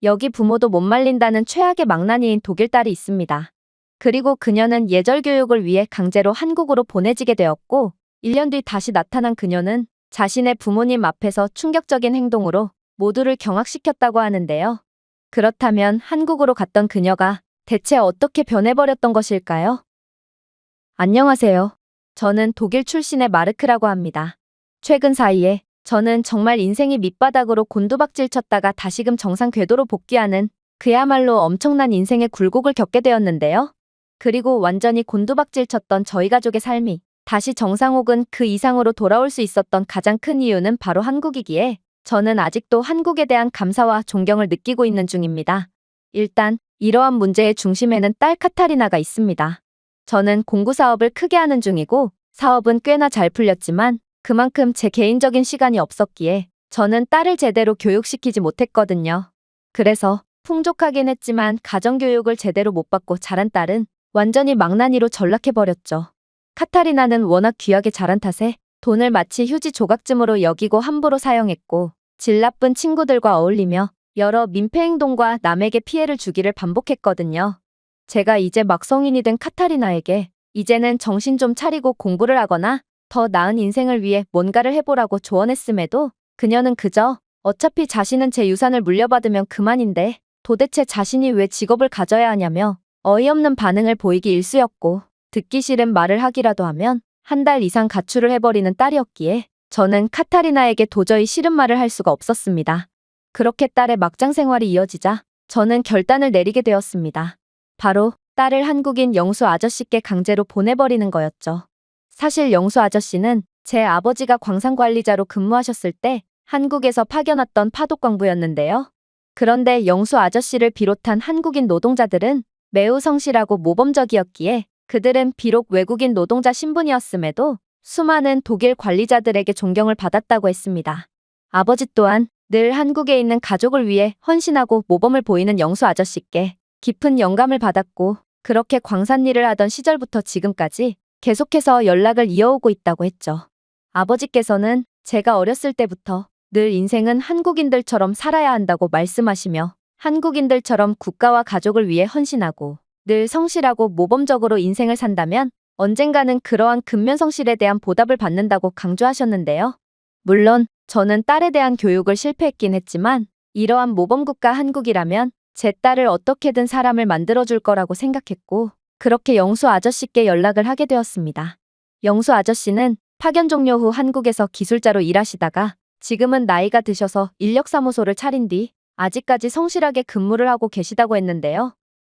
여기 부모도 못 말린다는 최악의 망나니인 독일 딸이 있습니다. 그리고 그녀는 예절 교육을 위해 강제로 한국으로 보내지게 되었고 1년 뒤 다시 나타난 그녀는 자신의 부모님 앞에서 충격적인 행동으로 모두를 경악시켰다고 하는데요. 그렇다면 한국으로 갔던 그녀가 대체 어떻게 변해버렸던 것일까요? 안녕하세요. 저는 독일 출신의 마르크라고 합니다. 최근 사이에 저는 정말 인생이 밑바닥으로 곤두박질 쳤다가 다시금 정상 궤도로 복귀하는 그야말로 엄청난 인생의 굴곡을 겪게 되었는데요. 그리고 완전히 곤두박질 쳤던 저희 가족의 삶이 다시 정상 혹은 그 이상으로 돌아올 수 있었던 가장 큰 이유는 바로 한국이기에 저는 아직도 한국에 대한 감사와 존경을 느끼고 있는 중입니다. 일단 이러한 문제의 중심에는 딸 카타리나가 있습니다. 저는 공구 사업을 크게 하는 중이고 사업은 꽤나 잘 풀렸지만 그만큼 제 개인적인 시간이 없었기에 저는 딸을 제대로 교육시키지 못했거든요. 그래서 풍족하긴 했지만 가정교육을 제대로 못 받고 자란 딸은 완전히 망나니로 전락해버렸죠. 카타리나는 워낙 귀하게 자란 탓에 돈을 마치 휴지 조각쯤으로 여기고 함부로 사용했고 질 나쁜 친구들과 어울리며 여러 민폐 행동과 남에게 피해를 주기를 반복했거든요. 제가 이제 막 성인이 된 카타리나에게 이제는 정신 좀 차리고 공부를 하거나 더 나은 인생을 위해 뭔가를 해보라고 조언했음에도 그녀는 그저 어차피 자신은 제 유산을 물려받으면 그만인데 도대체 자신이 왜 직업을 가져야 하냐며 어이없는 반응을 보이기 일쑤였고 듣기 싫은 말을 하기라도 하면 한 달 이상 가출을 해버리는 딸이었기에 저는 카타리나에게 도저히 싫은 말을 할 수가 없었습니다. 그렇게 딸의 막장 생활이 이어지자 저는 결단을 내리게 되었습니다. 바로 딸을 한국인 영수 아저씨께 강제로 보내버리는 거였죠. 사실 영수 아저씨는 제 아버지가 광산관리자로 근무하셨을 때 한국에서 파견 왔던 파독광부였는데요. 그런데 영수 아저씨를 비롯한 한국인 노동자들은 매우 성실하고 모범적이었기에 그들은 비록 외국인 노동자 신분이었음에도 수많은 독일 관리자들에게 존경을 받았다고 했습니다. 아버지 또한 늘 한국에 있는 가족을 위해 헌신하고 모범을 보이는 영수 아저씨께 깊은 영감을 받았고 그렇게 광산 일을 하던 시절부터 지금까지 계속해서 연락을 이어오고 있다고 했죠. 아버지께서는 제가 어렸을 때부터 늘 인생은 한국인들처럼 살아야 한다고 말씀하시며 한국인들처럼 국가와 가족을 위해 헌신하고 늘 성실하고 모범적으로 인생을 산다면 언젠가는 그러한 근면성실에 대한 보답을 받는다고 강조하셨는데요. 물론 저는 딸에 대한 교육을 실패했긴 했지만 이러한 모범국가 한국이라면 제 딸을 어떻게든 사람을 만들어줄 거라고 생각했고 그렇게 영수 아저씨께 연락을 하게 되었습니다. 영수 아저씨는 파견 종료 후 한국에서 기술자로 일하시다가 지금은 나이가 드셔서 인력사무소를 차린 뒤 아직까지 성실하게 근무를 하고 계시다고 했는데요.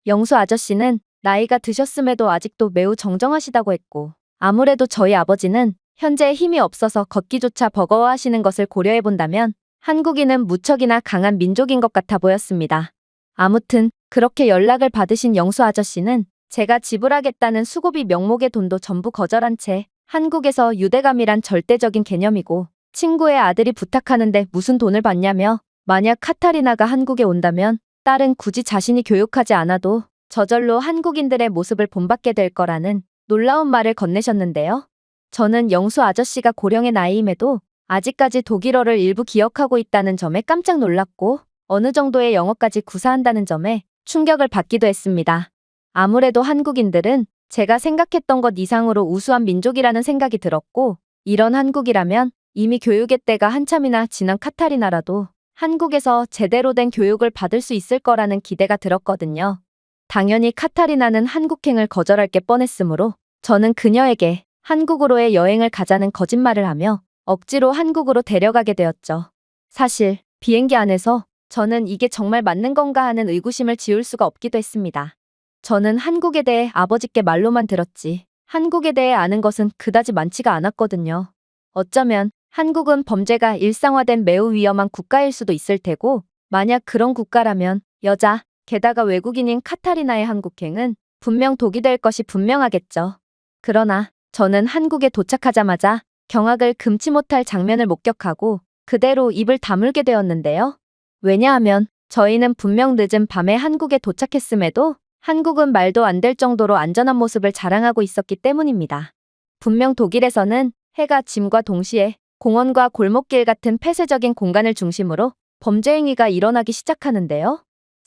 영수 아저씨는 나이가 드셨음에도 아직도 매우 정정하시다고 했고 아무래도 저희 아버지는 현재 힘이 없어서 걷기조차 버거워하시는 것을 고려해본다면 한국인은 무척이나 강한 민족인 것 같아 보였습니다. 아무튼 그렇게 연락을 받으신 영수 아저씨는 제가 지불하겠다는 수고비 명목의 돈도 전부 거절한 채 한국에서 유대감이란 절대적인 개념이고 친구의 아들이 부탁하는데 무슨 돈을 받냐며 만약 카타리나가 한국에 온다면 딸은 굳이 자신이 교육하지 않아도 저절로 한국인들의 모습을 본받게 될 거라는 놀라운 말을 건네셨는데요. 저는 영수 아저씨가 고령의 나이임에도 아직까지 독일어를 일부 기억하고 있다는 점에 깜짝 놀랐고 어느 정도의 영어까지 구사한다는 점에 충격을 받기도 했습니다. 아무래도 한국인들은 제가 생각했던 것 이상으로 우수한 민족이라는 생각이 들었고 이런 한국이라면 이미 교육의 때가 한참이나 지난 카타리나라도 한국에서 제대로 된 교육을 받을 수 있을 거라는 기대가 들었거든요. 당연히 카타리나는 한국행을 거절할 게 뻔했으므로 저는 그녀에게 한국으로의 여행을 가자는 거짓말을 하며 억지로 한국으로 데려가게 되었죠. 사실 비행기 안에서 저는 이게 정말 맞는 건가 하는 의구심을 지울 수가 없기도 했습니다. 저는 한국에 대해 아버지께 말로만 들었지 한국에 대해 아는 것은 그다지 많지가 않았거든요. 어쩌면 한국은 범죄가 일상화된 매우 위험한 국가일 수도 있을 테고 만약 그런 국가라면 여자, 게다가 외국인인 카타리나의 한국행은 분명 독이 될 것이 분명하겠죠. 그러나 저는 한국에 도착하자마자 경악을 금치 못할 장면을 목격하고 그대로 입을 다물게 되었는데요. 왜냐하면 저희는 분명 늦은 밤에 한국에 도착했음에도 한국은 말도 안 될 정도로 안전한 모습을 자랑하고 있었기 때문입니다. 분명 독일에서는 해가 짐과 동시에 공원과 골목길 같은 폐쇄적인 공간을 중심으로 범죄 행위가 일어나기 시작하는데요.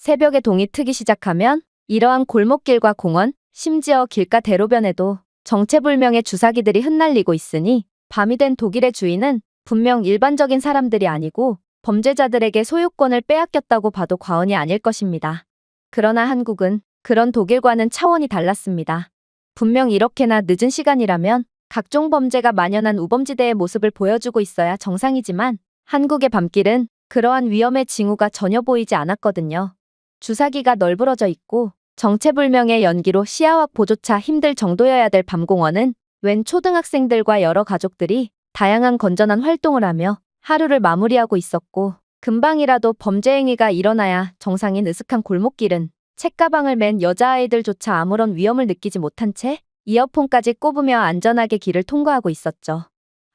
새벽에 동이 트기 시작하면 이러한 골목길과 공원, 심지어 길가 대로변에도 정체불명의 주사기들이 흩날리고 있으니 밤이 된 독일의 주인은 분명 일반적인 사람들이 아니고 범죄자들에게 소유권을 빼앗겼다고 봐도 과언이 아닐 것입니다. 그러나 한국은 그런 독일과는 차원이 달랐습니다. 분명 이렇게나 늦은 시간이라면 각종 범죄가 만연한 우범지대의 모습을 보여주고 있어야 정상이지만 한국의 밤길은 그러한 위험의 징후가 전혀 보이지 않았거든요. 주사기가 널브러져 있고 정체불명의 연기로 시야 확보조차 힘들 정도여야 될 밤공원은 웬 초등학생들과 여러 가족들이 다양한 건전한 활동을 하며 하루를 마무리하고 있었고 금방이라도 범죄 행위가 일어나야 정상인 으슥한 골목길은 책가방을 맨 여자아이들조차 아무런 위험을 느끼지 못한 채 이어폰까지 꼽으며 안전하게 길을 통과하고 있었죠.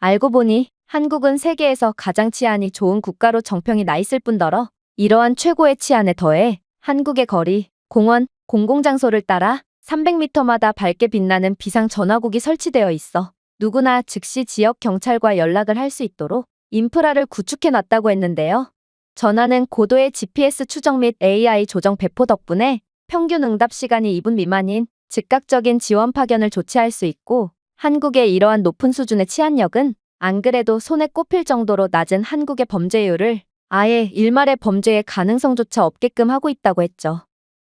알고 보니 한국은 세계에서 가장 치안이 좋은 국가로 정평이 나 있을 뿐더러 이러한 최고의 치안에 더해 한국의 거리, 공원, 공공장소를 따라 300m마다 밝게 빛나는 비상 전화국이 설치되어 있어 누구나 즉시 지역 경찰과 연락을 할 수 있도록 인프라를 구축해 놨다고 했는데요. 전화는 고도의 GPS 추적 및 AI 조정 배포 덕분에 평균 응답 시간이 2분 미만인 즉각적인 지원 파견을 조치할 수 있고 한국의 이러한 높은 수준의 치안력은 안 그래도 손에 꼽힐 정도로 낮은 한국의 범죄율을 아예 일말의 범죄의 가능성조차 없게끔 하고 있다고 했죠.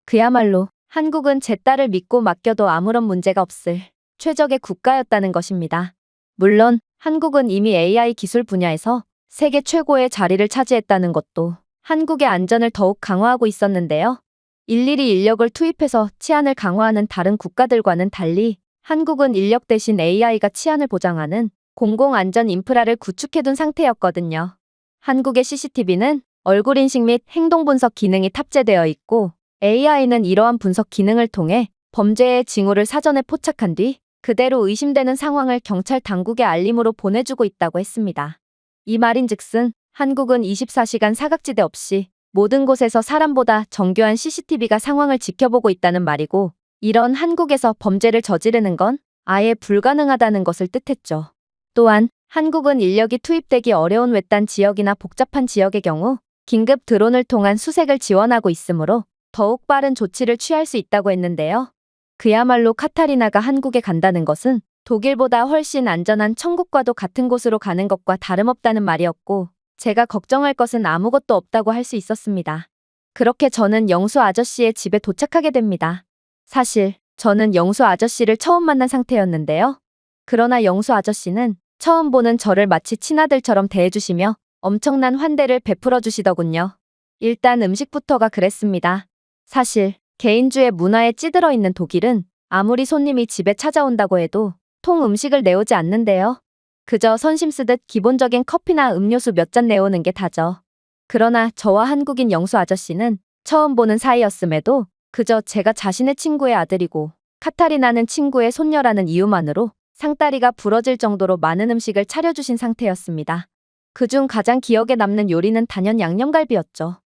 그야말로 한국은 제 딸을 믿고 맡겨도 아무런 문제가 없을 최적의 국가였다는 것입니다. 물론 한국은 이미 AI 기술 분야에서 세계 최고의 자리를 차지했다는 것도 한국의 안전을 더욱 강화하고 있었는데요. 일일이 인력을 투입해서 치안을 강화하는 다른 국가들과는 달리 한국은 인력 대신 AI가 치안을 보장하는 공공안전 인프라를 구축해둔 상태였거든요. 한국의 CCTV는 얼굴 인식 및 행동 분석 기능이 탑재되어 있고 AI는 이러한 분석 기능을 통해 범죄의 징후를 사전에 포착한 뒤 그대로 의심되는 상황을 경찰 당국에 알림으로 보내주고 있다고 했습니다. 이 말인즉슨 한국은 24시간 사각지대 없이 모든 곳에서 사람보다 정교한 CCTV가 상황을 지켜보고 있다는 말이고 이런 한국에서 범죄를 저지르는 건 아예 불가능하다는 것을 뜻했죠. 또한 한국은 인력이 투입되기 어려운 외딴 지역이나 복잡한 지역의 경우 긴급 드론을 통한 수색을 지원하고 있으므로 더욱 빠른 조치를 취할 수 있다고 했는데요. 그야말로 카타리나가 한국에 간다는 것은 독일보다 훨씬 안전한 천국과도 같은 곳으로 가는 것과 다름없다는 말이었고 제가 걱정할 것은 아무것도 없다고 할 수 있었습니다. 그렇게 저는 영수 아저씨의 집에 도착하게 됩니다. 사실 저는 영수 아저씨를 처음 만난 상태였는데요. 그러나 영수 아저씨는 처음 보는 저를 마치 친아들처럼 대해주시며 엄청난 환대를 베풀어 주시더군요. 일단 음식부터가 그랬습니다. 사실 개인주의 문화에 찌들어 있는 독일은 아무리 손님이 집에 찾아온다고 해도 통 음식을 내오지 않는데요. 그저 선심 쓰듯 기본적인 커피나 음료수 몇 잔 내오는 게 다죠. 그러나 저와 한국인 영수 아저씨는 처음 보는 사이였음에도 그저 제가 자신의 친구의 아들이고 카타리나는 친구의 손녀라는 이유만으로 상다리가 부러질 정도로 많은 음식을 차려주신 상태였습니다. 그중 가장 기억에 남는 요리는 단연 양념갈비였죠.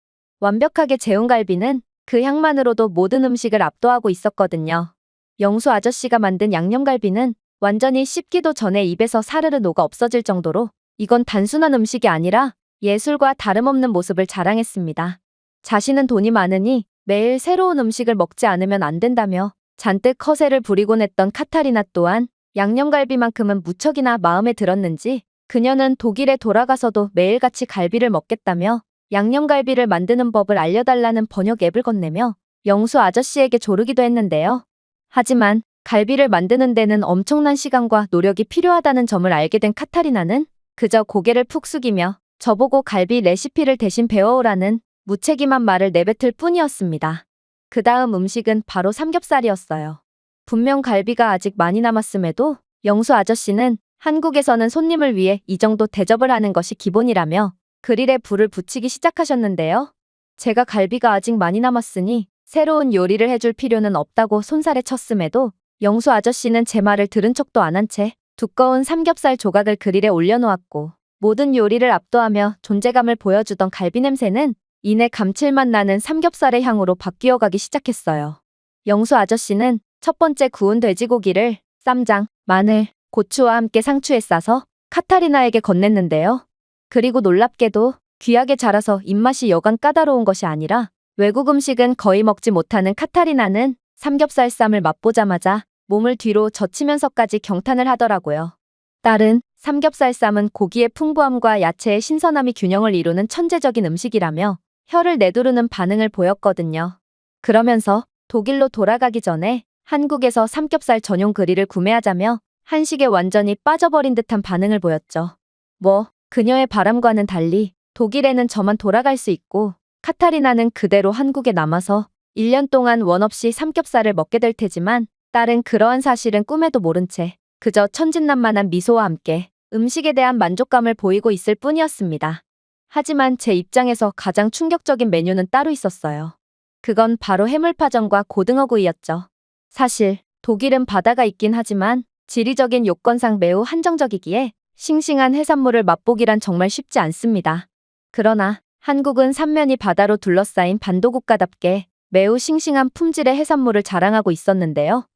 완벽하게 재운 갈비는 그 향만으로도 모든 음식을 압도하고 있었거든요. 영수 아저씨가 만든 양념갈비는 완전히 씹기도 전에 입에서 사르르 녹아 없어질 정도로 이건 단순한 음식이 아니라 예술과 다름없는 모습을 자랑했습니다. 자신은 돈이 많으니 매일 새로운 음식을 먹지 않으면 안 된다며 잔뜩 허세를 부리곤 했던 카타리나 또한 양념갈비만큼은 무척이나 마음에 들었는지 그녀는 독일에 돌아가서도 매일같이 갈비를 먹겠다며 양념갈비를 만드는 법을 알려달라는 번역 앱을 건네며 영수 아저씨에게 조르기도 했는데요. 하지만 갈비를 만드는 데는 엄청난 시간과 노력이 필요하다는 점을 알게 된 카타리나는 그저 고개를 푹 숙이며 저보고 갈비 레시피를 대신 배워오라는 무책임한 말을 내뱉을 뿐이었습니다. 그 다음 음식은 바로 삼겹살이었어요. 분명 갈비가 아직 많이 남았음에도 영수 아저씨는 한국에서는 손님을 위해 이 정도 대접을 하는 것이 기본이라며 그릴에 불을 붙이기 시작하셨는데요. 제가 갈비가 아직 많이 남았으니 새로운 요리를 해줄 필요는 없다고 손살에 쳤음에도 영수 아저씨는 제 말을 들은 척도 안 한 채 두꺼운 삼겹살 조각을 그릴에 올려놓았고 모든 요리를 압도하며 존재감을 보여주던 갈비 냄새는 이내 감칠맛 나는 삼겹살의 향으로 바뀌어가기 시작했어요. 영수 아저씨는 첫 번째 구운 돼지고기를 쌈장, 마늘, 고추와 함께 상추에 싸서 카타리나에게 건넸는데요. 그리고 놀랍게도 귀하게 자라서 입맛이 여간 까다로운 것이 아니라 외국 음식은 거의 먹지 못하는 카타리나는 삼겹살 쌈을 맛보자마자 몸을 뒤로 젖히면서까지 경탄을 하더라고요. 딸은 삼겹살 쌈은 고기의 풍부함과 야채의 신선함이 균형을 이루는 천재적인 음식이라며 혀를 내두르는 반응을 보였거든요. 그러면서 독일로 돌아가기 전에 한국에서 삼겹살 전용 그릴을 구매하자며 한식에 완전히 빠져버린 듯한 반응을 보였죠. 그녀의 바람과는 달리 독일에는 저만 돌아갈 수 있고 카타리나는 그대로 한국에 남아서 1년 동안 원 없이 삼겹살을 먹게 될 테지만 딸은 그러한 사실은 꿈에도 모른 채 그저 천진난만한 미소와 함께 음식에 대한 만족감을 보이고 있을 뿐이었습니다. 하지만 제 입장에서 가장 충격적인 메뉴는 따로 있었어요. 그건 바로 해물파전과 고등어구이였죠. 사실 독일은 바다가 있긴 하지만 지리적인 요건상 매우 한정적이기에 싱싱한 해산물을 맛보기란 정말 쉽지 않습니다. 그러나 한국은 삼면이 바다로 둘러싸인 반도국가답게 매우 싱싱한 품질의 해산물을 자랑하고 있었는데요.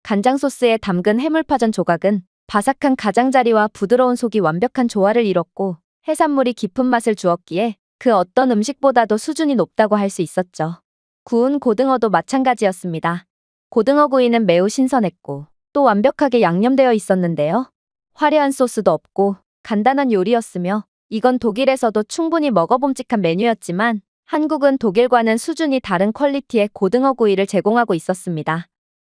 간장 소스에 담근 해물파전 조각은 바삭한 가장자리와 부드러운 속이 완벽한 조화를 이뤘고 해산물이 깊은 맛을 주었기에 그 어떤 음식보다도 수준이 높다고 할 수 있었죠. 구운 고등어도 마찬가지였습니다. 고등어 구이는 매우 신선했고 또 완벽하게 양념되어 있었는데요. 화려한 소스도 없고 간단한 요리였으며 이건 독일에서도 충분히 먹어봄직한 메뉴였지만 한국은 독일과는 수준이 다른 퀄리티의 고등어 구이를 제공하고 있었습니다.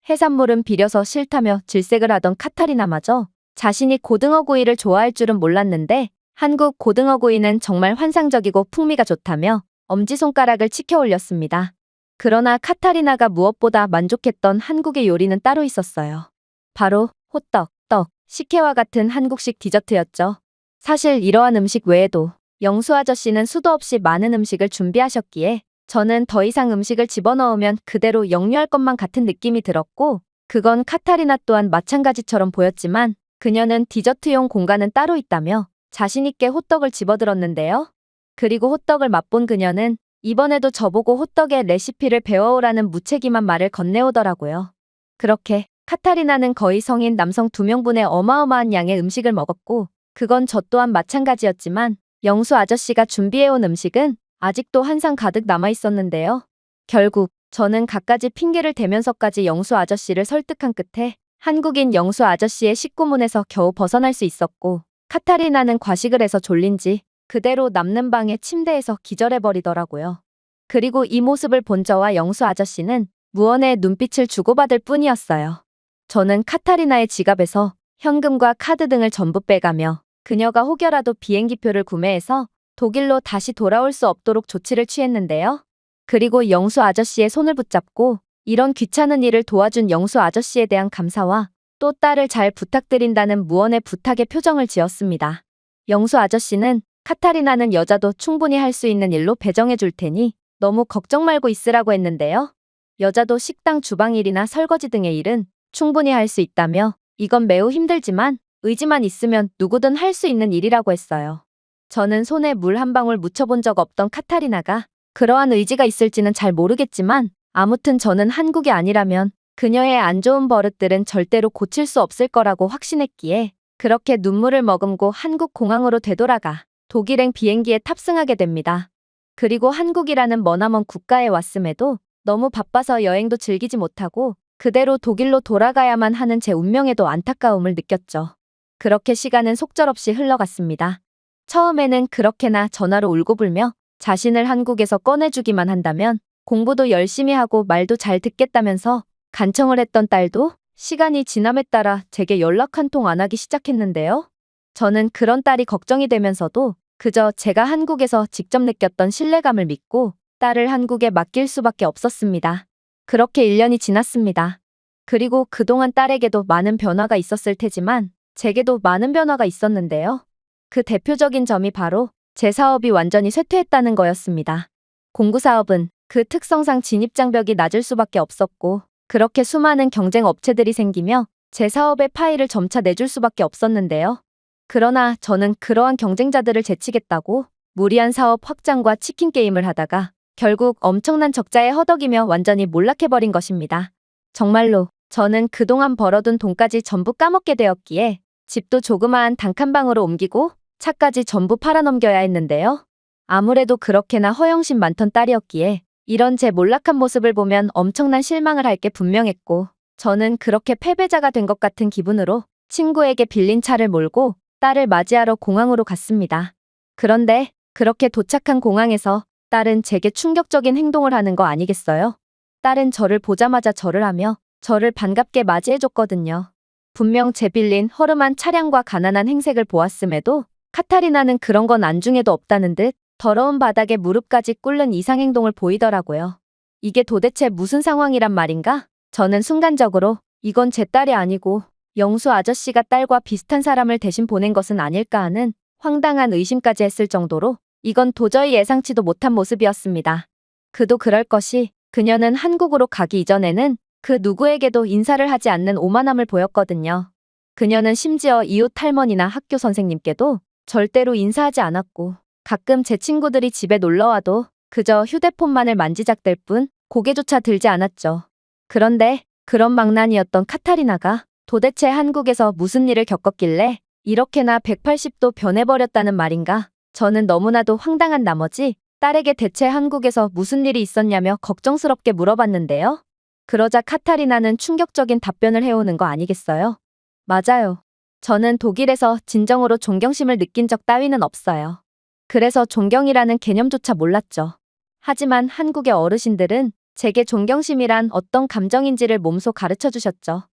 해산물은 비려서 싫다며 질색을 하던 카타리나마저 자신이 고등어 구이를 좋아할 줄은 몰랐는데 한국 고등어 구이는 정말 환상적이고 풍미가 좋다며 엄지손가락을 치켜 올렸습니다. 그러나 카타리나가 무엇보다 만족했던 한국의 요리는 따로 있었어요. 바로 호떡, 떡, 식혜와 같은 한국식 디저트였죠. 사실 이러한 음식 외에도 영수 아저씨는 수도 없이 많은 음식을 준비하셨기에 저는 더 이상 음식을 집어넣으면 그대로 역류할 것만 같은 느낌이 들었고 그건 카타리나 또한 마찬가지처럼 보였지만 그녀는 디저트용 공간은 따로 있다며 자신있게 호떡을 집어들었는데요. 그리고 호떡을 맛본 그녀는 이번에도 저보고 호떡의 레시피를 배워오라는 무책임한 말을 건네오더라고요. 그렇게 카타리나는 거의 성인 남성 2명분의 어마어마한 양의 음식을 먹었고 그건 저 또한 마찬가지였지만 영수 아저씨가 준비해온 음식은 아직도 한 상 가득 남아있었는데요. 결국 저는 갖가지 핑계를 대면서까지 영수 아저씨를 설득한 끝에 한국인 영수 아저씨의 식구문에서 겨우 벗어날 수 있었고 카타리나는 과식을 해서 졸린지 그대로 남는 방의 침대에서 기절해버리더라고요. 그리고 이 모습을 본 저와 영수 아저씨는 무언의 눈빛을 주고받을 뿐이었어요. 저는 카타리나의 지갑에서 현금과 카드 등을 전부 빼가며 그녀가 혹여라도 비행기표를 구매해서 독일로 다시 돌아올 수 없도록 조치를 취했는데요. 그리고 영수 아저씨의 손을 붙잡고 이런 귀찮은 일을 도와준 영수 아저씨에 대한 감사와 또 딸을 잘 부탁드린다는 무언의 부탁의 표정을 지었습니다. 영수 아저씨는 카타리나는 여자도 충분히 할 수 있는 일로 배정해 줄 테니 너무 걱정 말고 있으라고 했는데요. 여자도 식당 주방 일이나 설거지 등의 일은 충분히 할 수 있다며 이건 매우 힘들지만 의지만 있으면 누구든 할 수 있는 일이라고 했어요. 저는 손에 물 한 방울 묻혀본 적 없던 카타리나가 그러한 의지가 있을지는 잘 모르겠지만 아무튼 저는 한국이 아니라면 그녀의 안 좋은 버릇들은 절대로 고칠 수 없을 거라고 확신했기에 그렇게 눈물을 머금고 한국 공항으로 되돌아가 독일행 비행기에 탑승하게 됩니다. 그리고 한국이라는 머나먼 국가에 왔음에도 너무 바빠서 여행도 즐기지 못하고 그대로 독일로 돌아가야만 하는 제 운명에도 안타까움을 느꼈죠. 그렇게 시간은 속절없이 흘러갔습니다. 처음에는 그렇게나 전화로 울고불며 자신을 한국에서 꺼내주기만 한다면 공부도 열심히 하고 말도 잘 듣겠다면서 간청을 했던 딸도 시간이 지남에 따라 제게 연락 한 통 안 하기 시작했는데요. 저는 그런 딸이 걱정이 되면서도 그저 제가 한국에서 직접 느꼈던 신뢰감을 믿고 딸을 한국에 맡길 수밖에 없었습니다. 그렇게 1년이 지났습니다. 그리고 그동안 딸에게도 많은 변화가 있었을 테지만 제게도 많은 변화가 있었는데요. 그 대표적인 점이 바로 제 사업이 완전히 쇠퇴했다는 거였습니다. 공구사업은 그 특성상 진입장벽이 낮을 수밖에 없었고 그렇게 수많은 경쟁 업체들이 생기며 제 사업의 파일을 점차 내줄 수밖에 없었는데요. 그러나 저는 그러한 경쟁자들을 제치겠다고 무리한 사업 확장과 치킨 게임을 하다가 결국 엄청난 적자에 허덕이며 완전히 몰락해버린 것입니다. 정말로 저는 그동안 벌어둔 돈까지 전부 까먹게 되었기에 집도 조그마한 단칸방으로 옮기고 차까지 전부 팔아넘겨야 했는데요. 아무래도 그렇게나 허영심 많던 딸이었기에 이런 제 몰락한 모습을 보면 엄청난 실망을 할 게 분명했고, 저는 그렇게 패배자가 된 것 같은 기분으로 친구에게 빌린 차를 몰고 딸을 맞이하러 공항으로 갔습니다. 그런데 그렇게 도착한 공항에서 딸은 제게 충격적인 행동을 하는 거 아니겠어요? 딸은 저를 보자마자 절을 하며 저를 반갑게 맞이해줬거든요. 분명 제 빌린 허름한 차량과 가난한 행색을 보았음에도 카타리나는 그런 건 안중에도 없다는 듯 더러운 바닥에 무릎까지 꿇는 이상 행동을 보이더라고요. 이게 도대체 무슨 상황이란 말인가? 저는 순간적으로 이건 제 딸이 아니고 영수 아저씨가 딸과 비슷한 사람을 대신 보낸 것은 아닐까 하는 황당한 의심까지 했을 정도로 이건 도저히 예상치도 못한 모습이었습니다. 그도 그럴 것이 그녀는 한국으로 가기 이전에는 그 누구에게도 인사를 하지 않는 오만함을 보였거든요. 그녀는 심지어 이웃 할머니나 학교 선생님께도 절대로 인사하지 않았고 가끔 제 친구들이 집에 놀러와도 그저 휴대폰만을 만지작댈 뿐 고개조차 들지 않았죠. 그런데 그런 망나니였던 카타리나가 도대체 한국에서 무슨 일을 겪었길래 이렇게나 180도 변해버렸다는 말인가? 저는 너무나도 황당한 나머지 딸에게 대체 한국에서 무슨 일이 있었냐며 걱정스럽게 물어봤는데요. 그러자 카타리나는 충격적인 답변을 해오는 거 아니겠어요? 맞아요. 저는 독일에서 진정으로 존경심을 느낀 적 따위는 없어요. 그래서 존경이라는 개념조차 몰랐죠. 하지만 한국의 어르신들은 제게 존경심이란 어떤 감정인지를 몸소 가르쳐 주셨죠.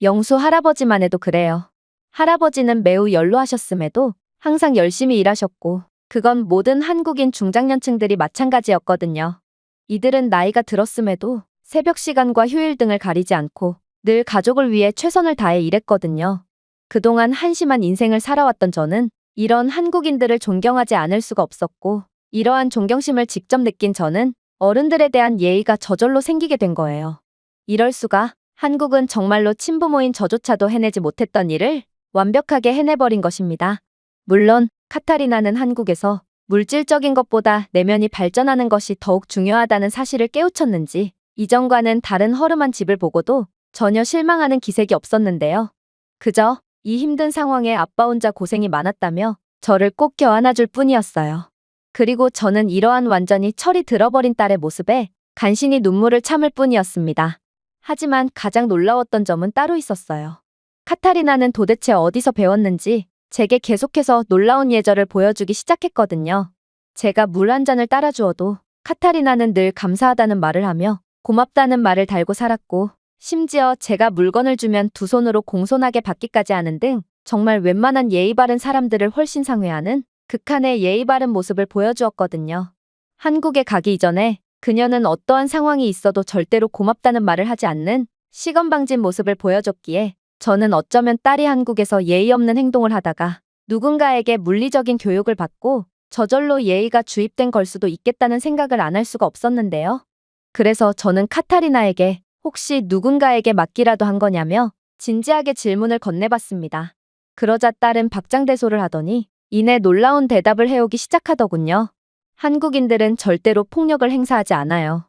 영수 할아버지만 해도 그래요. 할아버지는 매우 연로하셨음에도 항상 열심히 일하셨고 그건 모든 한국인 중장년층들이 마찬가지였거든요. 이들은 나이가 들었음에도 새벽 시간과 휴일 등을 가리지 않고 늘 가족을 위해 최선을 다해 일했거든요. 그동안 한심한 인생을 살아왔던 저는 이런 한국인들을 존경하지 않을 수가 없었고 이러한 존경심을 직접 느낀 저는 어른들에 대한 예의가 저절로 생기게 된 거예요. 이럴 수가, 한국은 정말로 친부모인 저조차도 해내지 못했던 일을 완벽하게 해내버린 것입니다. 물론 카타리나는 한국에서 물질적인 것보다 내면이 발전하는 것이 더욱 중요하다는 사실을 깨우쳤는지 이전과는 다른 허름한 집을 보고도 전혀 실망하는 기색이 없었는데요. 그저 이 힘든 상황에 아빠 혼자 고생이 많았다며 저를 꼭 껴안아줄 뿐이었어요. 그리고 저는 이러한 완전히 철이 들어버린 딸의 모습에 간신히 눈물을 참을 뿐이었습니다. 하지만 가장 놀라웠던 점은 따로 있었어요. 카타리나는 도대체 어디서 배웠는지 제게 계속해서 놀라운 예절을 보여주기 시작했거든요. 제가 물 한 잔을 따라주어도 카타리나는 늘 감사하다는 말을 하며 고맙다는 말을 달고 살았고 심지어 제가 물건을 주면 두 손으로 공손하게 받기까지 하는 등 정말 웬만한 예의 바른 사람들을 훨씬 상회하는 극한의 예의 바른 모습을 보여주었거든요. 한국에 가기 이전에 그녀는 어떠한 상황이 있어도 절대로 고맙다는 말을 하지 않는 시건방진 모습을 보여줬기에 저는 어쩌면 딸이 한국에서 예의 없는 행동을 하다가 누군가에게 물리적인 교육을 받고 저절로 예의가 주입된 걸 수도 있겠다는 생각을 안 할 수가 없었는데요. 그래서 저는 카타리나에게 혹시 누군가에게 맡기라도 한 거냐며 진지하게 질문을 건네봤습니다. 그러자 딸은 박장대소를 하더니 이내 놀라운 대답을 해오기 시작하더군요. 한국인들은 절대로 폭력을 행사하지 않아요.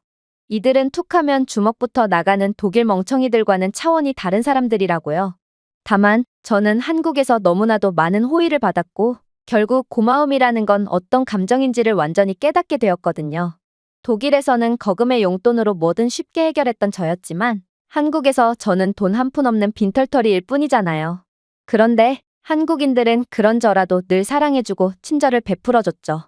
이들은 툭하면 주먹부터 나가는 독일 멍청이들과는 차원이 다른 사람들이라고요. 다만 저는 한국에서 너무나도 많은 호의를 받았고 결국 고마움이라는 건 어떤 감정인지를 완전히 깨닫게 되었거든요. 독일에서는 거금의 용돈으로 뭐든 쉽게 해결했던 저였지만 한국에서 저는 돈 한 푼 없는 빈털터리일 뿐이잖아요. 그런데 한국인들은 그런저라도 늘 사랑해주고 친절을 베풀어줬죠.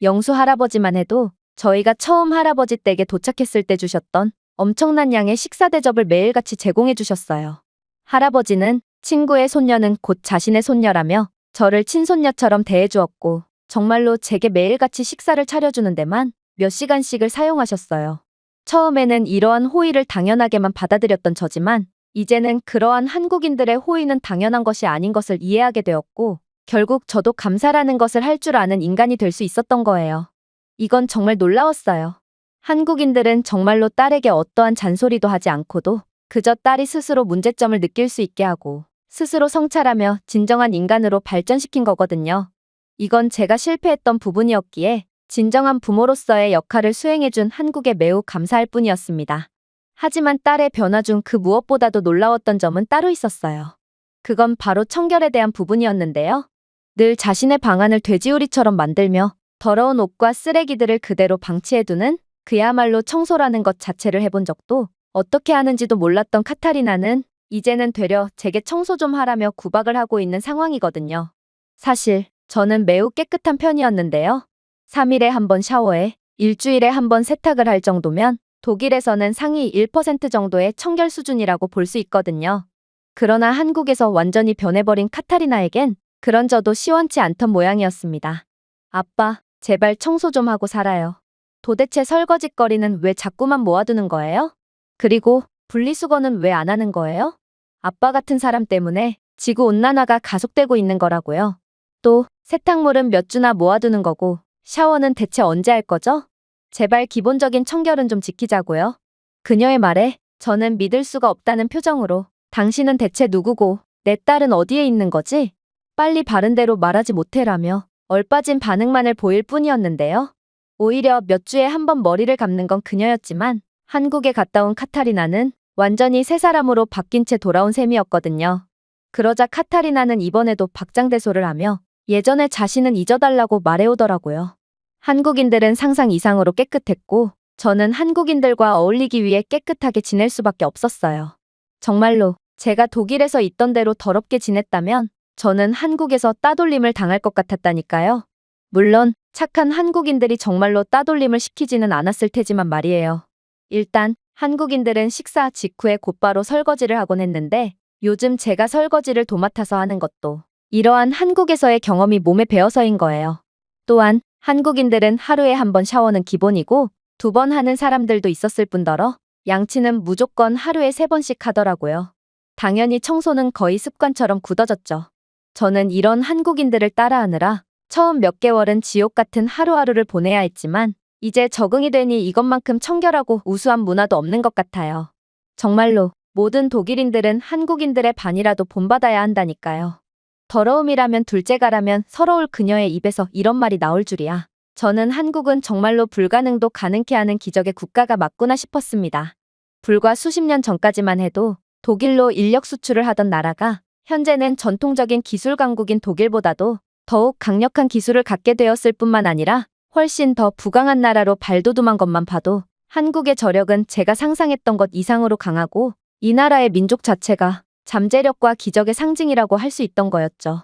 영수 할아버지만 해도 저희가 처음 할아버지 댁에 도착했을 때 주셨던 엄청난 양의 식사 대접을 매일같이 제공해 주셨어요. 할아버지는 친구의 손녀는 곧 자신의 손녀라며 저를 친손녀처럼 대해주었고 정말로 제게 매일같이 식사를 차려주는 데만 몇 시간씩을 사용하셨어요. 처음에는 이러한 호의를 당연하게만 받아들였던 저지만 이제는 그러한 한국인들의 호의는 당연한 것이 아닌 것을 이해하게 되었고 결국 저도 감사라는 것을 할 줄 아는 인간이 될 수 있었던 거예요. 이건 정말 놀라웠어요. 한국인들은 정말로 딸에게 어떠한 잔소리도 하지 않고도 그저 딸이 스스로 문제점을 느낄 수 있게 하고 스스로 성찰하며 진정한 인간으로 발전시킨 거거든요. 이건 제가 실패했던 부분이었기에 진정한 부모로서의 역할을 수행해준 한국에 매우 감사할 뿐이었습니다. 하지만 딸의 변화 중 그 무엇보다도 놀라웠던 점은 따로 있었어요. 그건 바로 청결에 대한 부분이었는데요. 늘 자신의 방안을 돼지우리처럼 만들며 더러운 옷과 쓰레기들을 그대로 방치해두는 그야말로 청소라는 것 자체를 해본 적도 어떻게 하는지도 몰랐던 카타리나는 이제는 되려 제게 청소 좀 하라며 구박을 하고 있는 상황이거든요. 사실 저는 매우 깨끗한 편이었는데요. 3일에 한 번 샤워해 일주일에 한 번 세탁을 할 정도면 독일에서는 상위 1% 정도의 청결 수준이라고 볼 수 있거든요. 그러나 한국에서 완전히 변해버린 카타리나에겐 그런 저도 시원치 않던 모양이었습니다. 아빠, 제발 청소 좀 하고 살아요. 도대체 설거짓거리는 왜 자꾸만 모아두는 거예요? 그리고 분리수거는 왜 안 하는 거예요? 아빠 같은 사람 때문에 지구온난화가 가속되고 있는 거라고요. 또 세탁물은 몇 주나 모아두는 거고 샤워는 대체 언제 할 거죠? 제발 기본적인 청결은 좀 지키자고요. 그녀의 말에 저는 믿을 수가 없다는 표정으로 당신은 대체 누구고 내 딸은 어디에 있는 거지? 빨리 바른 대로 말하지 못해라며 얼빠진 반응만을 보일 뿐이었는데요. 오히려 몇 주에 한 번 머리를 감는 건 그녀였지만 한국에 갔다 온 카타리나는 완전히 새 사람으로 바뀐 채 돌아온 셈이었거든요. 그러자 카타리나는 이번에도 박장대소를 하며 예전에 자신은 잊어달라고 말해오더라고요. 한국인들은 상상 이상으로 깨끗했고 저는 한국인들과 어울리기 위해 깨끗하게 지낼 수밖에 없었어요. 정말로 제가 독일에서 있던 대로 더럽게 지냈다면 저는 한국에서 따돌림을 당할 것 같았다니까요. 물론 착한 한국인들이 정말로 따돌림을 시키지는 않았을 테지만 말이에요. 일단 한국인들은 식사 직후에 곧바로 설거지를 하곤 했는데 요즘 제가 설거지를 도맡아서 하는 것도 이러한 한국에서의 경험이 몸에 배어서인 거예요. 또한 한국인들은 하루에 한 번 샤워는 기본이고 2번 하는 사람들도 있었을 뿐더러 양치는 무조건 하루에 3번씩 하더라고요. 당연히 청소는 거의 습관처럼 굳어졌죠. 저는 이런 한국인들을 따라하느라 처음 몇 개월은 지옥 같은 하루하루를 보내야 했지만 이제 적응이 되니 이것만큼 청결하고 우수한 문화도 없는 것 같아요. 정말로 모든 독일인들은 한국인들의 반이라도 본받아야 한다니까요. 더러움이라면 둘째가라면 서러울 그녀의 입에서 이런 말이 나올 줄이야. 저는 한국은 정말로 불가능도 가능케 하는 기적의 국가가 맞구나 싶었습니다. 불과 수십 년 전까지만 해도 독일로 인력 수출을 하던 나라가 현재는 전통적인 기술 강국인 독일보다도 더욱 강력한 기술을 갖게 되었을 뿐만 아니라 훨씬 더 부강한 나라로 발돋움한 것만 봐도 한국의 저력은 제가 상상했던 것 이상으로 강하고 이 나라의 민족 자체가 잠재력과 기적의 상징이라고 할 수 있던 거였죠.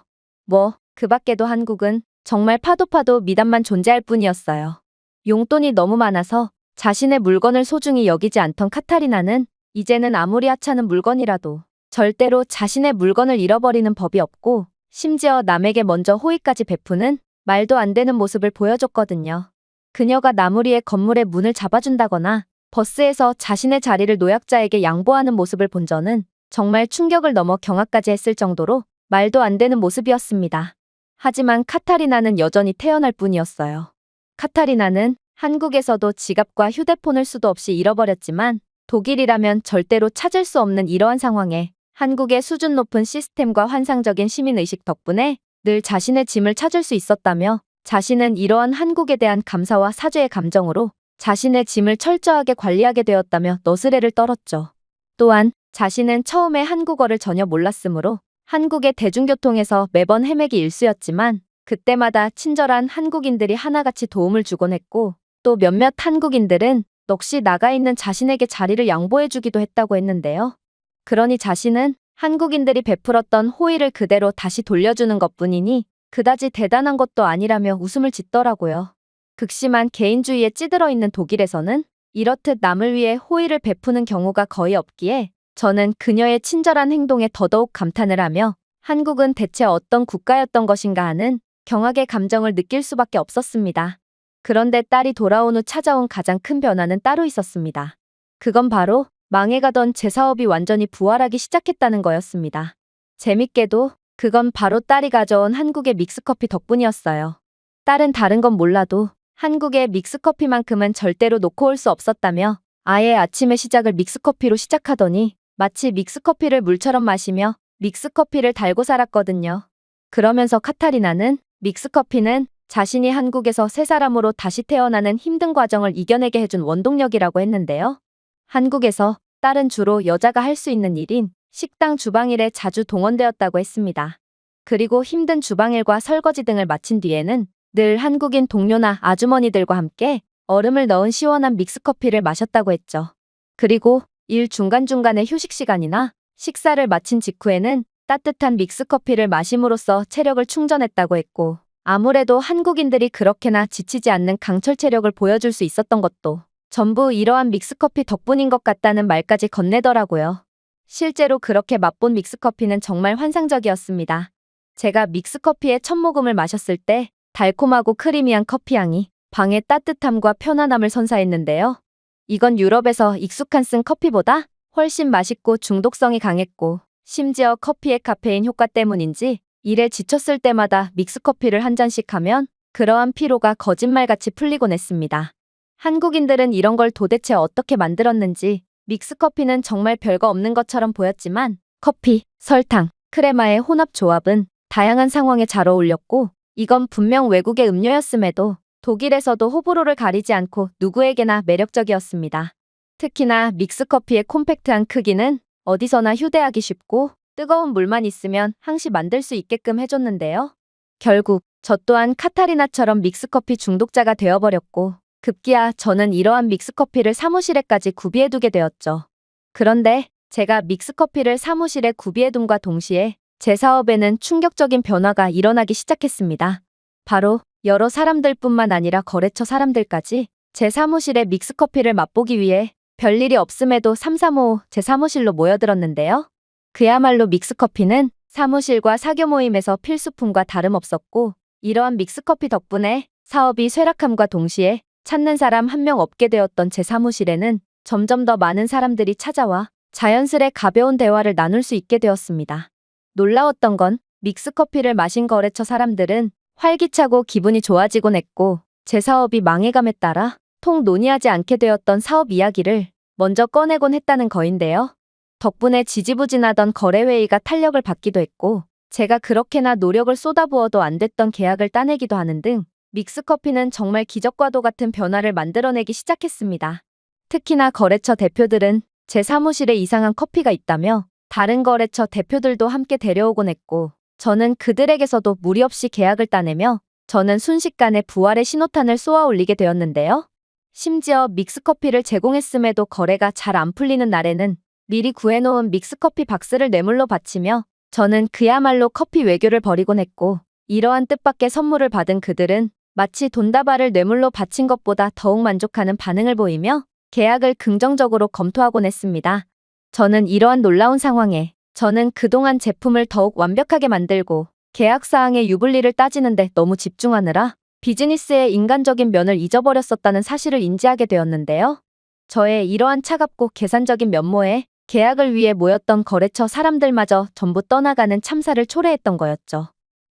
그 밖에도 한국은 정말 파도 미담만 존재할 뿐이었어요. 용돈이 너무 많아서 자신의 물건을 소중히 여기지 않던 카타리나는 이제는 아무리 하찮은 물건이라도 절대로 자신의 물건을 잃어버리는 법이 없고 심지어 남에게 먼저 호의까지 베푸는 말도 안 되는 모습을 보여줬거든요. 그녀가 나무리의 건물의 문을 잡아준다거나 버스에서 자신의 자리를 노약자에게 양보하는 모습을 본 저는 정말 충격을 넘어 경악까지 했을 정도로 말도 안 되는 모습이었습니다. 하지만 카타리나는 여전히 태어날 뿐이었어요. 카타리나는 한국에서도 지갑과 휴대폰을 수도 없이 잃어버렸지만 독일이라면 절대로 찾을 수 없는 이러한 상황에 한국의 수준 높은 시스템과 환상적인 시민의식 덕분에 늘 자신의 짐을 찾을 수 있었다며 자신은 이러한 한국에 대한 감사와 사죄의 감정으로 자신의 짐을 철저하게 관리하게 되었다며 너스레를 떨었죠. 또한 자신은 처음에 한국어를 전혀 몰랐으므로 한국의 대중교통에서 매번 헤매기 일쑤였지만 그때마다 친절한 한국인들이 하나같이 도움을 주곤 했고 또 몇몇 한국인들은 넋이 나가 있는 자신에게 자리를 양보해주기도 했다고 했는데요. 그러니 자신은 한국인들이 베풀었던 호의를 그대로 다시 돌려주는 것뿐이니 그다지 대단한 것도 아니라며 웃음을 짓더라고요. 극심한 개인주의에 찌들어 있는 독일에서는 이렇듯 남을 위해 호의를 베푸는 경우가 거의 없기에 저는 그녀의 친절한 행동에 더더욱 감탄을 하며 한국은 대체 어떤 국가였던 것인가 하는 경악의 감정을 느낄 수밖에 없었습니다. 그런데 딸이 돌아온 후 찾아온 가장 큰 변화는 따로 있었습니다. 그건 바로 망해가던 제 사업이 완전히 부활하기 시작했다는 거였습니다. 재밌게도 그건 바로 딸이 가져온 한국의 믹스커피 덕분이었어요. 딸은 다른 건 몰라도 한국의 믹스커피만큼은 절대로 놓고 올 수 없었다며 아예 아침의 시작을 믹스커피로 시작하더니 마치 믹스커피를 물처럼 마시며 믹스커피를 달고 살았거든요. 그러면서 카타리나는 믹스커피는 자신이 한국에서 새 사람으로 다시 태어나는 힘든 과정을 이겨내게 해준 원동력이라고 했는데요. 한국에서 딸은 주로 여자가 할 수 있는 일인 식당 주방일에 자주 동원되었다고 했습니다. 그리고 힘든 주방일과 설거지 등을 마친 뒤에는 늘 한국인 동료나 아주머니들과 함께 얼음을 넣은 시원한 믹스커피를 마셨다고 했죠. 그리고 일 중간중간에 휴식 시간이나 식사를 마친 직후에는 따뜻한 믹스커피를 마심으로써 체력을 충전했다고 했고, 아무래도 한국인들이 그렇게나 지치지 않는 강철 체력을 보여줄 수 있었던 것도 전부 이러한 믹스커피 덕분인 것 같다는 말까지 건네더라고요. 실제로 그렇게 맛본 믹스커피는 정말 환상적이었습니다. 제가 믹스커피의 첫 모금을 마셨을 때 달콤하고 크리미한 커피향이 방의 따뜻함과 편안함을 선사했는데요. 이건 유럽에서 익숙한 쓴 커피보다 훨씬 맛있고 중독성이 강했고, 심지어 커피의 카페인 효과 때문인지 일에 지쳤을 때마다 믹스커피를 한 잔씩 하면 그러한 피로가 거짓말같이 풀리곤 했습니다. 한국인들은 이런 걸 도대체 어떻게 만들었는지 믹스커피는 정말 별거 없는 것처럼 보였지만 커피, 설탕, 크레마의 혼합 조합은 다양한 상황에 잘 어울렸고, 이건 분명 외국의 음료였음에도 독일에서도 호불호를 가리지 않고 누구에게나 매력적이었습니다. 특히나 믹스커피의 콤팩트한 크기는 어디서나 휴대하기 쉽고 뜨거운 물만 있으면 항시 만들 수 있게끔 해줬는데요. 결국 저 또한 카타리나처럼 믹스커피 중독자가 되어버렸고, 급기야 저는 이러한 믹스커피를 사무실에까지 구비해두게 되었죠. 그런데 제가 믹스커피를 사무실에 구비해둠과 동시에 제 사업에는 충격적인 변화가 일어나기 시작했습니다. 바로 여러 사람들뿐만 아니라 거래처 사람들까지 제 사무실에 믹스커피를 맛보기 위해 별일이 없음에도 삼삼오오 제 사무실로 모여들었는데요. 그야말로 믹스커피는 사무실과 사교 모임에서 필수품과 다름없었고, 이러한 믹스커피 덕분에 사업이 쇠락함과 동시에 찾는 사람 한 명 없게 되었던 제 사무실에는 점점 더 많은 사람들이 찾아와 자연스레 가벼운 대화를 나눌 수 있게 되었습니다. 놀라웠던 건 믹스커피를 마신 거래처 사람들은 활기차고 기분이 좋아지곤 했고, 제 사업이 망해감에 따라 통 논의하지 않게 되었던 사업 이야기를 먼저 꺼내곤 했다는 거인데요. 덕분에 지지부진하던 거래회의가 탄력을 받기도 했고, 제가 그렇게나 노력을 쏟아부어도 안 됐던 계약을 따내기도 하는 등 믹스커피는 정말 기적과도 같은 변화를 만들어내기 시작했습니다. 특히나 거래처 대표들은 제 사무실에 이상한 커피가 있다며 다른 거래처 대표들도 함께 데려오곤 했고, 저는 그들에게서도 무리 없이 계약을 따내며 저는 순식간에 부활의 신호탄을 쏘아 올리게 되었는데요. 심지어 믹스커피를 제공했음에도 거래가 잘 안 풀리는 날에는 미리 구해놓은 믹스커피 박스를 뇌물로 바치며 저는 그야말로 커피 외교를 벌이곤 했고, 이러한 뜻밖의 선물을 받은 그들은 마치 돈다발을 뇌물로 바친 것보다 더욱 만족하는 반응을 보이며 계약을 긍정적으로 검토하곤 했습니다. 저는 이러한 놀라운 상황에 저는 그동안 제품을 더욱 완벽하게 만들고 계약사항의 유불리를 따지는데 너무 집중하느라 비즈니스의 인간적인 면을 잊어버렸었다는 사실을 인지하게 되었는데요. 저의 이러한 차갑고 계산적인 면모에 계약을 위해 모였던 거래처 사람들마저 전부 떠나가는 참사를 초래했던 거였죠.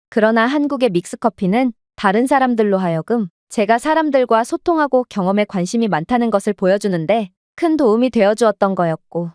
그러나 한국의 믹스커피는 다른 사람들로 하여금 제가 사람들과 소통하고 경험에 관심이 많다는 것을 보여주는데 큰 도움이 되어주었던 거였고,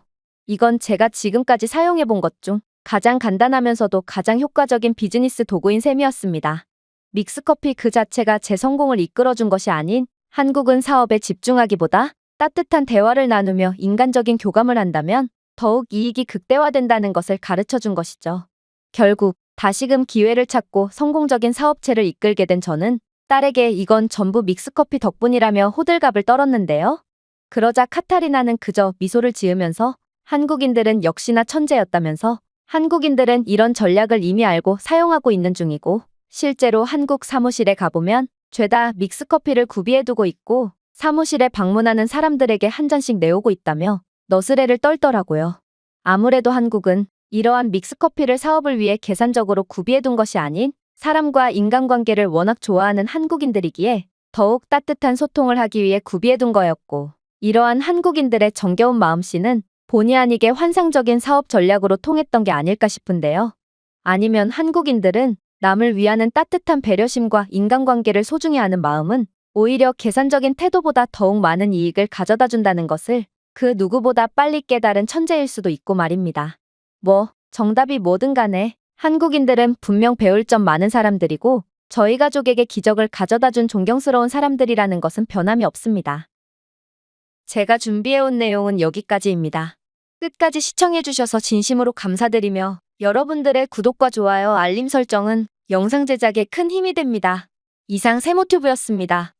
이건 제가 지금까지 사용해본 것 중 가장 간단하면서도 가장 효과적인 비즈니스 도구인 셈이었습니다. 믹스커피 그 자체가 제 성공을 이끌어준 것이 아닌, 한국은 사업에 집중하기보다 따뜻한 대화를 나누며 인간적인 교감을 한다면 더욱 이익이 극대화된다는 것을 가르쳐준 것이죠. 결국 다시금 기회를 찾고 성공적인 사업체를 이끌게 된 저는 딸에게 이건 전부 믹스커피 덕분이라며 호들갑을 떨었는데요. 그러자 카타리나는 그저 미소를 지으면서 한국인들은 역시나 천재였다면서 한국인들은 이런 전략을 이미 알고 사용하고 있는 중이고, 실제로 한국 사무실에 가보면 죄다 믹스커피를 구비해두고 있고 사무실에 방문하는 사람들에게 한 잔씩 내오고 있다며 너스레를 떨더라고요. 아무래도 한국은 이러한 믹스커피를 사업을 위해 계산적으로 구비해둔 것이 아닌 사람과 인간관계를 워낙 좋아하는 한국인들이기에 더욱 따뜻한 소통을 하기 위해 구비해둔 거였고, 이러한 한국인들의 정겨운 마음씨는 본의 아니게 환상적인 사업 전략으로 통했던 게 아닐까 싶은데요. 아니면 한국인들은 남을 위하는 따뜻한 배려심과 인간관계를 소중히 하는 마음은 오히려 계산적인 태도보다 더욱 많은 이익을 가져다 준다는 것을 그 누구보다 빨리 깨달은 천재일 수도 있고 말입니다. 정답이 뭐든 간에 한국인들은 분명 배울 점 많은 사람들이고 저희 가족에게 기적을 가져다 준 존경스러운 사람들이라는 것은 변함이 없습니다. 제가 준비해온 내용은 여기까지입니다. 끝까지 시청해주셔서 진심으로 감사드리며 여러분들의 구독과 좋아요, 알림 설정은 영상 제작에 큰 힘이 됩니다. 이상 세모튜브였습니다.